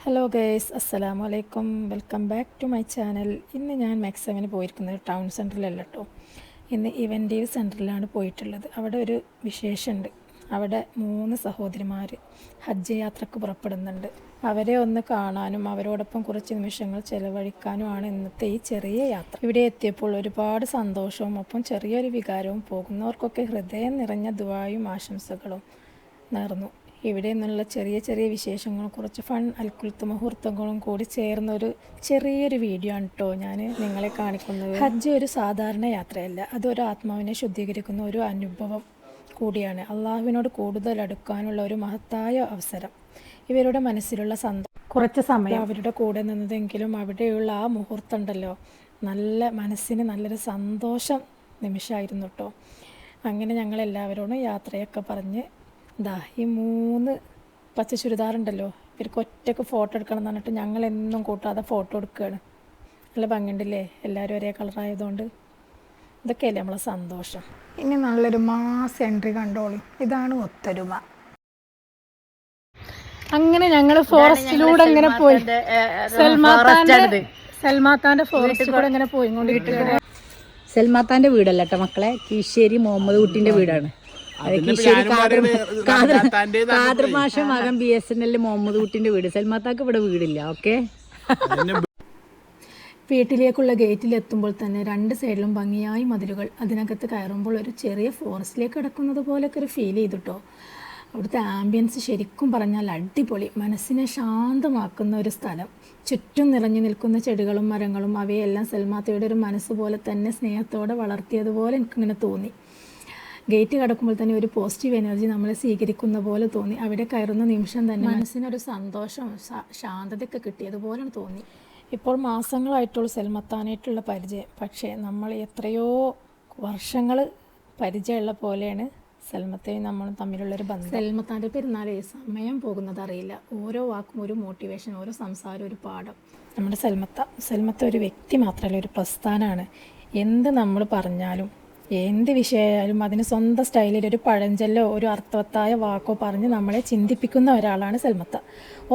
Hello guys, അസ്സലാമു അലൈക്കും. Welcome back to my channel. ഇന്ന് ഞാൻ മാക്സിമിന് പോയിരിക്കുന്നത് ടൗൺ സെൻറ്ററിലല്ല കേട്ടോ. ഇന്ന് ഇവൻറ്റീവ് സെൻറ്ററിലാണ് പോയിട്ടുള്ളത്. അവിടെ ഒരു വിശേഷമുണ്ട്. അവിടെ 3 സഹോദരിമാർ ഹജ്ജ് യാത്രക്ക് പുറപ്പെടുന്നുണ്ട്. അവരെ ഒന്ന് കാണാനും അവരോടൊപ്പം കുറച്ച് നിമിഷങ്ങൾ ചെലവഴിക്കാനുമാണ് ഇന്നത്തെ ഈ ചെറിയ യാത്ര. ഇവിടെ എത്തിയപ്പോൾ ഒരുപാട് സന്തോഷവും ഒപ്പം ചെറിയൊരു വികാരവും പോകുന്നവർക്കൊക്കെ ഹൃദയം നിറഞ്ഞ ദുആയും ആശംസകളും നേർന്നു. ഇവിടെ നിന്നുള്ള ചെറിയ ചെറിയ വിശേഷങ്ങളും കുറച്ച് ഫൺ അൽക്കുലത്ത് മുഹൂർത്തങ്ങളും കൂടി ചേർന്നൊരു ചെറിയൊരു വീഡിയോ ആണ് കേട്ടോ ഞാൻ നിങ്ങളെ കാണിക്കുന്നത്. ഹജ്ജ് ഒരു സാധാരണ യാത്രയല്ല, അതൊരു ആത്മാവിനെ ശുദ്ധീകരിക്കുന്ന ഒരു അനുഭവം കൂടിയാണ്. അള്ളാഹുവിനോട് കൂടുതൽ അടുക്കാനുള്ള ഒരു മഹത്തായ അവസരം. ഇവരുടെ മനസ്സിലുള്ള കുറച്ച് സമയം അവരുടെ കൂടെ നിന്നതെങ്കിലും അവിടെയുള്ള ആ മുഹൂർത്തം ഉണ്ടല്ലോ, മനസ്സിന് നല്ലൊരു സന്തോഷം നിമിഷമായിരുന്നു കേട്ടോ. അങ്ങനെ ഞങ്ങളെല്ലാവരോടും യാത്രയൊക്കെ പറഞ്ഞ് ഈ 3 പച്ച ചുരിദാറുണ്ടല്ലോ, ഇവർക്ക് ഒറ്റയ്ക്ക് ഫോട്ടോ എടുക്കണം എന്ന് പറഞ്ഞിട്ട് ഞങ്ങൾ എന്നും കൂട്ടാതെ ഫോട്ടോ എടുക്കുകയാണ്. നല്ല ഭംഗിയുണ്ടല്ലേ, എല്ലാവരും ഒരേ കളറായതുകൊണ്ട്. ഇതൊക്കെയല്ലേ നമ്മളെ സന്തോഷം. ഇനി നല്ലൊരു മാസ് എൻട്രി കണ്ടോളൂ. ഇതാണ് ഒത്തൊരുമ. അങ്ങനെ ഞങ്ങൾ ഫോറസ്റ്റിലൂടെ അങ്ങനെ പോയി, സൽമാത്താന്റെ ഫോറസ്റ്റിൽ കൂടെ അങ്ങനെ പോയിക്കൊണ്ടിരിക്കുകയാണ്. സൽമാത്താന്റെ വീടല്ല കേട്ടോ മക്കളെ, കീശ്ശേരി മുഹമ്മദ് കുട്ടിന്റെ വീടാണ്. കാതർമാഷ മകൻ BSNL മുഹമ്മദ് കുട്ടിന്റെ വീട്. സൽമാത്താക്ക് ഇവിടെ വീടില്ല. ഓക്കെ. വീട്ടിലേക്കുള്ള ഗേറ്റിലെത്തുമ്പോൾ തന്നെ 2 സൈഡിലും ഭംഗിയായി മതിലുകൾ. അതിനകത്ത് കയറുമ്പോൾ ഒരു ചെറിയ ഫോറസ്റ്റിലേക്ക് കിടക്കുന്നത് പോലെയൊക്കെ ഒരു ഫീൽ ചെയ്തിട്ടോ. അവിടുത്തെ ആംബിയൻസ് ശരിക്കും പറഞ്ഞാൽ അടിപൊളി, മനസ്സിനെ ശാന്തമാക്കുന്ന ഒരു സ്ഥലം. ചുറ്റും നിറഞ്ഞു നിൽക്കുന്ന ചെടികളും മരങ്ങളും അവയെല്ലാം സൽമാത്തയുടെ ഒരു മനസ്സ് പോലെ തന്നെ സ്നേഹത്തോടെ വളർത്തിയതുപോലെ എനിക്കിങ്ങനെ തോന്നി. ഗേറ്റ് കടക്കുമ്പോൾ തന്നെ ഒരു പോസിറ്റീവ് എനർജി നമ്മളെ സ്വീകരിക്കുന്ന പോലെ തോന്നി. അവിടെ കയറുന്ന നിമിഷം തന്നെ മനസ്സിനൊരു സന്തോഷം, ശാന്തതയൊക്കെ കിട്ടിയതുപോലെയാണ് തോന്നി. ഇപ്പോൾ മാസങ്ങളായിട്ടുള്ള സൽമത്താനായിട്ടുള്ള പരിചയം, പക്ഷേ നമ്മൾ എത്രയോ വർഷങ്ങൾ പരിചയമുള്ള പോലെയാണ് സൽമത്തയും നമ്മളും തമ്മിലുള്ളൊരു ബന്ധം. സൽമത്താൻ്റെ പെരുന്നാളെ സമയം പോകുന്നത് അറിയില്ല. ഓരോ വാക്കും ഒരു മോട്ടിവേഷൻ, ഓരോ സംസാരം ഒരു പാഠം. നമ്മുടെ സൽമത്ത ഒരു വ്യക്തി മാത്രമല്ല, ഒരു പ്രസ്ഥാനമാണ്. എന്ത് നമ്മൾ പറഞ്ഞാലും എന്ത് വിഷയമായാലും അതിന് സ്വന്തം സ്റ്റൈലിൽ ഒരു പഴഞ്ചൊല്ലോ ഒരു അർത്ഥവത്തായ വാക്കോ പറഞ്ഞ് നമ്മളെ ചിന്തിപ്പിക്കുന്ന ഒരാളാണ് സൽമത്ത.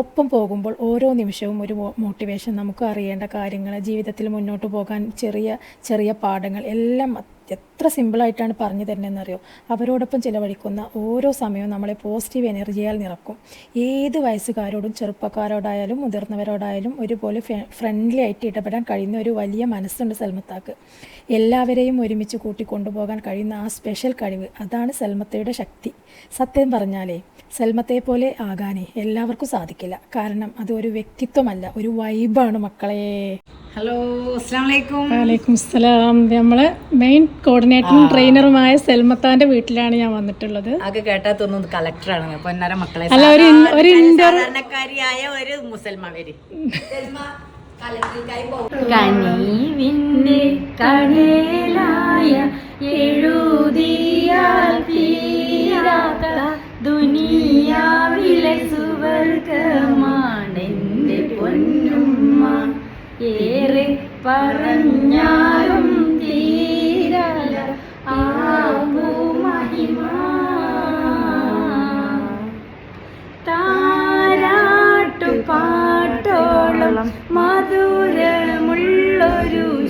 ഒപ്പം പോകുമ്പോൾ ഓരോ നിമിഷവും ഒരു മോട്ടിവേഷൻ, നമുക്ക് അറിയേണ്ട കാര്യങ്ങൾ, ജീവിതത്തിൽ മുന്നോട്ട് പോകാൻ ചെറിയ ചെറിയ പാഠങ്ങൾ എല്ലാം എത്ര സിമ്പിളായിട്ടാണ് പറഞ്ഞു തരുന്നതെന്നറിയോ. അവരോടൊപ്പം ചിലവഴിക്കുന്ന ഓരോ സമയവും നമ്മളെ പോസിറ്റീവ് എനർജിയാൽ നിറക്കും. ഏത് വയസ്സുകാരോടും ചെറുപ്പക്കാരോടായാലും മുതിർന്നവരോടായാലും ഒരുപോലെ ഫ്രണ്ട്ലി ആയിട്ട് ഇടപെടാൻ കഴിയുന്ന ഒരു വലിയ മനസ്സുണ്ട് സൽമത്താക്ക്. എല്ലാവരെയും ഒരുമിച്ച് കൂട്ടിക്കൊണ്ടുപോകാൻ കഴിയുന്ന ആ സ്പെഷ്യൽ കഴിവ്, അതാണ് സൽമത്തയുടെ ശക്തി. സത്യം പറഞ്ഞാലേ സൽമത്തയെ പോലെ ആകാനേ എല്ലാവർക്കും സാധിക്കില്ല. കാരണം അത് ഒരു വ്യക്തിത്വമല്ല, ഒരു വൈബാണ് മക്കളെ. ഹലോ, അസ്സലാമു അലൈക്കും. വലൈക്കും അസ്സലാം. നമ്മളെ മെയിൻ കോർഡിനേറ്ററും ട്രെയിനറുമായ സൽമത്താന്റെ വീട്ടിലാണ് ഞാൻ വന്നിട്ടുള്ളത്. ആകെ കേട്ടാത്തൊന്നും കളക്ടറാണ് പൊന്നാര മക്കളെ. അല്ല, ഒരു സാധാരണക്കാരിയായ ഒരു മുസൽമാൻ വരി. കനിവിന്റെ കടലായ എഴുതിയാൽ തീരാത്ത ദുനിയാവിലെ സുവർഗമാണെന്റെ പൊന്നുമ്മ. ഏറെ പറഞ്ഞാലും തീരല ആ മഹിമ. താരാട്ടു പാട്ടോളം മധുരമുള്ളൊരു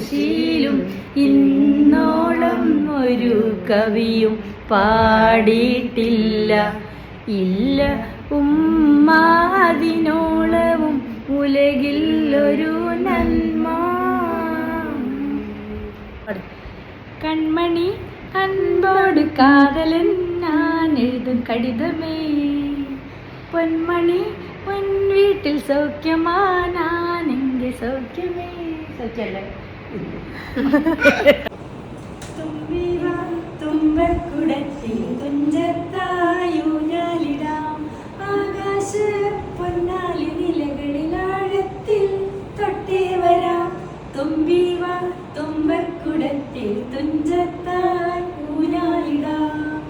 ശീലും ഇന്നോളം ഒരു കവിയും പാടിയിട്ടില്ല. ഇല്ല ഉമ്മ അതിനോളവും ഉലകിൽ ഒരു നന്മ. കൺമണി അൻപോട് കാതലൻ ഞാൻ എഴുതും കടിതമേ. പൊന്മണി പൊൻ വീട്ടിൽ സൗഖ്യമാ ഞാൻ എന്റെ സൗഖ്യമേ. സൗഖ്യല്ലേ? തുമ്പക്കുടത്തിൽ തുഞ്ചത്തായൂഞ്ഞാലിടാം. ആകാശ പൊന്നാലി നിലകളിൽ ആഴത്തിൽ തൊട്ടേ വരാം. തുമ്പിവ തുമ്പക്കുടത്തിൽ തുഞ്ചത്തായി ഊഞ്ഞാലിടാം.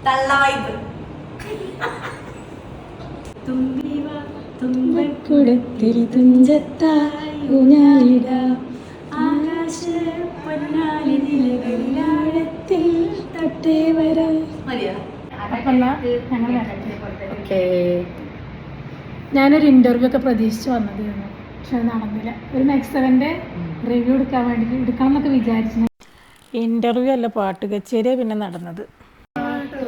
തള്ളായിത്. തുമ്പിവ തുമ്പക്കുടത്തിൽ തുഞ്ചത്തായി ഊഞ്ഞാലിടാം. ആകാശ പൊന്നാലി നിലകളിൽ ആഴത്തിൽ തൊട്ടേ വരാം. മതിയാ? ഞങ്ങൾ ഓക്കേ. ഞാനൊരു ഇൻ്റർവ്യൂ ഒക്കെ പ്രതീക്ഷിച്ച് വന്നതായിരുന്നു, പക്ഷെ അത് നടന്നില്ല. ഒരു നെക്സ്റ്റ് 7ൻ്റെ റിവ്യൂ എടുക്കാൻ വേണ്ടി എടുക്കണം എന്നൊക്കെ വിചാരിച്ചു. ഇൻ്റർവ്യൂ അല്ല, പാട്ട് കച്ചേരിയാണ് പിന്നെ നടന്നത്.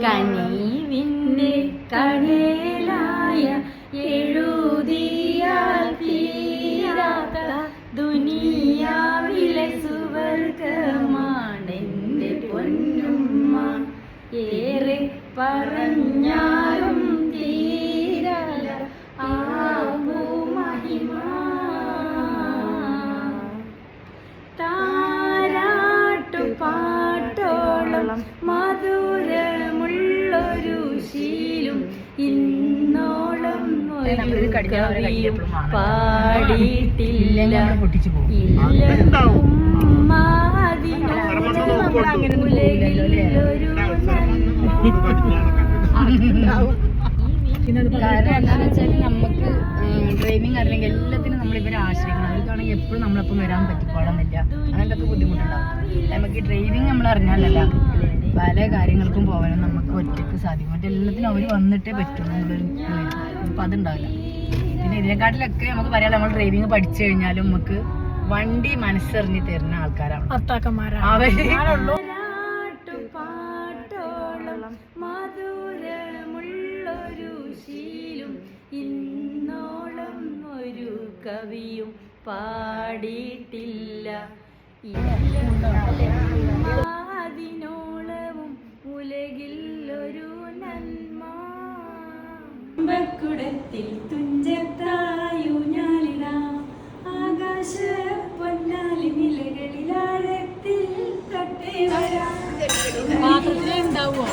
കനീവിൻ്റെ കടലായ എഴുതിയാൽ തീരാത്ത ദുനിയാവിലെ സുവർഗമാണെൻ്റെ പൊന്നുമ്മ. ഏറെ പറഞ്ഞാലും തീരല ആ മഹിമ. താരാട്ടുപാട്ടോളം മധുരമുള്ളൊരു ശീലും ഇന്നോളം ഒരു കവിയും പാടിയിട്ടില്ല. കാരണം എന്താണെന്ന് വെച്ചാൽ നമുക്ക് ഡ്രൈവിംഗ് അല്ലെങ്കിൽ എല്ലാത്തിനും നമ്മൾ ഇവരെ ആശ്രയിക്കണം. അവർക്കാണെങ്കിൽ എപ്പോഴും നമ്മളൊപ്പം വരാൻ പറ്റിപ്പോണമെന്നില്ല, അങ്ങനത്തെ ബുദ്ധിമുട്ടുണ്ടാവും. നമുക്ക് ഡ്രൈവിംഗ് നമ്മൾ അറിഞ്ഞാലല്ല പല കാര്യങ്ങൾക്കും പോകാനും നമുക്ക് ഒറ്റയ്ക്ക് സാധിക്കും. മറ്റെല്ലാത്തിനും അവർ വന്നിട്ടേ പറ്റുള്ളൂ എന്നുള്ളൊരു ഇത് വരും. അപ്പം അതുണ്ടാവില്ല. പിന്നെ ഇതിനെക്കാട്ടിലൊക്കെ നമുക്ക് പറയാം, നമ്മൾ ഡ്രൈവിംഗ് പഠിച്ചു കഴിഞ്ഞാലും നമുക്ക് വണ്ടി മനസ്സറിഞ്ഞ് തരുന്ന ആൾക്കാരാണ് ഭർത്താക്കന്മാരാണ്. മധുരമുള്ളൊരു ശീലും ഇന്നോളം ഒരു കവിയും പാടിയിട്ടില്ല. അതിനോളവും ഉലകിൽ ഒരു നന്മ. കുടത്തിൽ തുഞ്ചത്തായു ഞാലിടാം ആകാശ പൊന്നാലി നിലകളിലാഴത്തിൽ തട്ടേ വരാം. പാത്രത്തിലേ ഉണ്ടാവുമോ?